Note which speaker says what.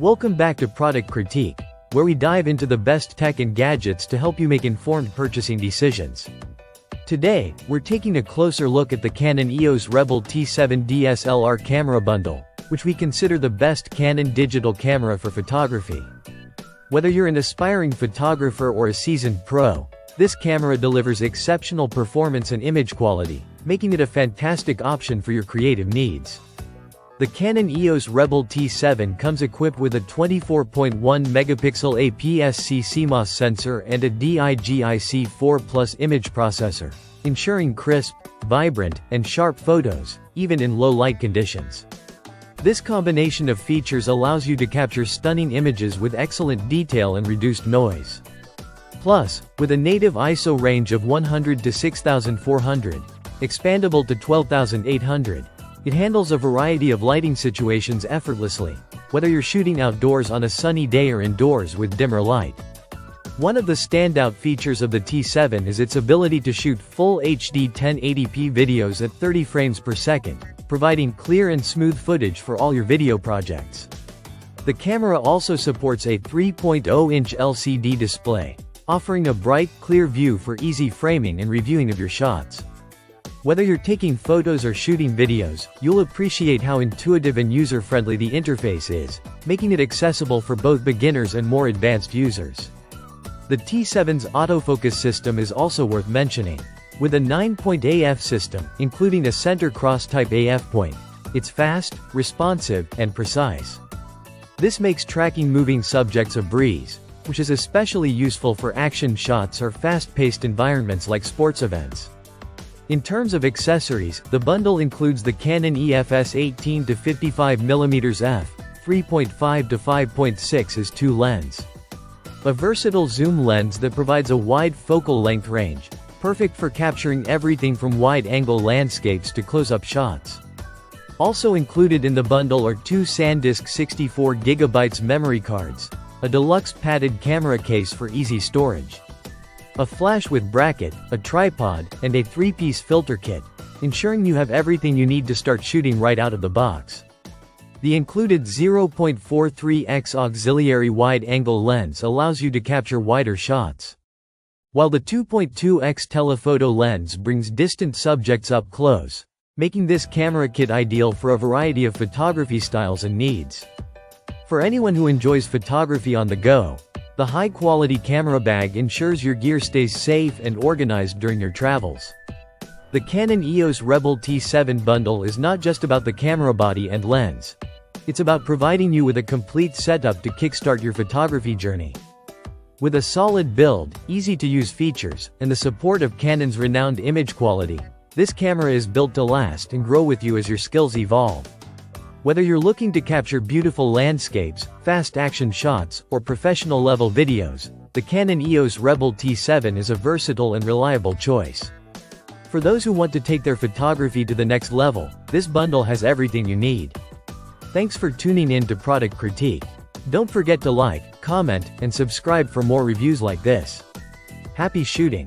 Speaker 1: Welcome back to Product Critique, where we dive into the best tech and gadgets to help you make informed purchasing decisions. Today, we're taking a closer look at the Canon EOS Rebel T7 DSLR camera bundle, which we consider the best Canon digital camera for photography. Whether you're an aspiring photographer or a seasoned pro, this camera delivers exceptional performance and image quality, making it a fantastic option for your creative needs. The Canon EOS Rebel T7 comes equipped with a 24.1-megapixel APS-C CMOS sensor and a DIGIC4+ image processor, ensuring crisp, vibrant, and sharp photos, even in low-light conditions. This combination of features allows you to capture stunning images with excellent detail and reduced noise. Plus, with a native ISO range of 100 to 6400, expandable to 12800, it handles a variety of lighting situations effortlessly, whether you're shooting outdoors on a sunny day or indoors with dimmer light. One of the standout features of the T7 is its ability to shoot full HD 1080p videos at 30 frames per second, providing clear and smooth footage for all your video projects. The camera also supports a 3.0-inch LCD display, offering a bright, clear view for easy framing and reviewing of your shots. Whether you're taking photos or shooting videos, you'll appreciate how intuitive and user-friendly the interface is, making it accessible for both beginners and more advanced users. The T7's autofocus system is also worth mentioning. With a 9-point AF system, including a center cross-type AF point, it's fast, responsive, and precise. This makes tracking moving subjects a breeze, which is especially useful for action shots or fast-paced environments like sports events. In terms of accessories, the bundle includes the Canon EOS 18 to 55mm f, 3.5 to 5.6 lens. A versatile zoom lens that provides a wide focal length range, perfect for capturing everything from wide-angle landscapes to close-up shots. Also included in the bundle are two SanDisk 64GB memory cards, a deluxe padded camera case for easy storage, a flash with bracket, a tripod, and a 3-piece filter kit, ensuring you have everything you need to start shooting right out of the box. The included 0.43x auxiliary wide-angle lens allows you to capture wider shots, while the 2.2x telephoto lens brings distant subjects up close, making this camera kit ideal for a variety of photography styles and needs. For anyone who enjoys photography on the go, the high-quality camera bag ensures your gear stays safe and organized during your travels. The Canon EOS Rebel T7 bundle is not just about the camera body and lens. It's about providing you with a complete setup to kickstart your photography journey. With a solid build, easy-to-use features, and the support of Canon's renowned image quality, this camera is built to last and grow with you as your skills evolve. Whether you're looking to capture beautiful landscapes, fast action shots, or professional-level videos, the Canon EOS Rebel T7 is a versatile and reliable choice. For those who want to take their photography to the next level, this bundle has everything you need. Thanks for tuning in to Product Critique. Don't forget to like, comment, and subscribe for more reviews like this. Happy shooting!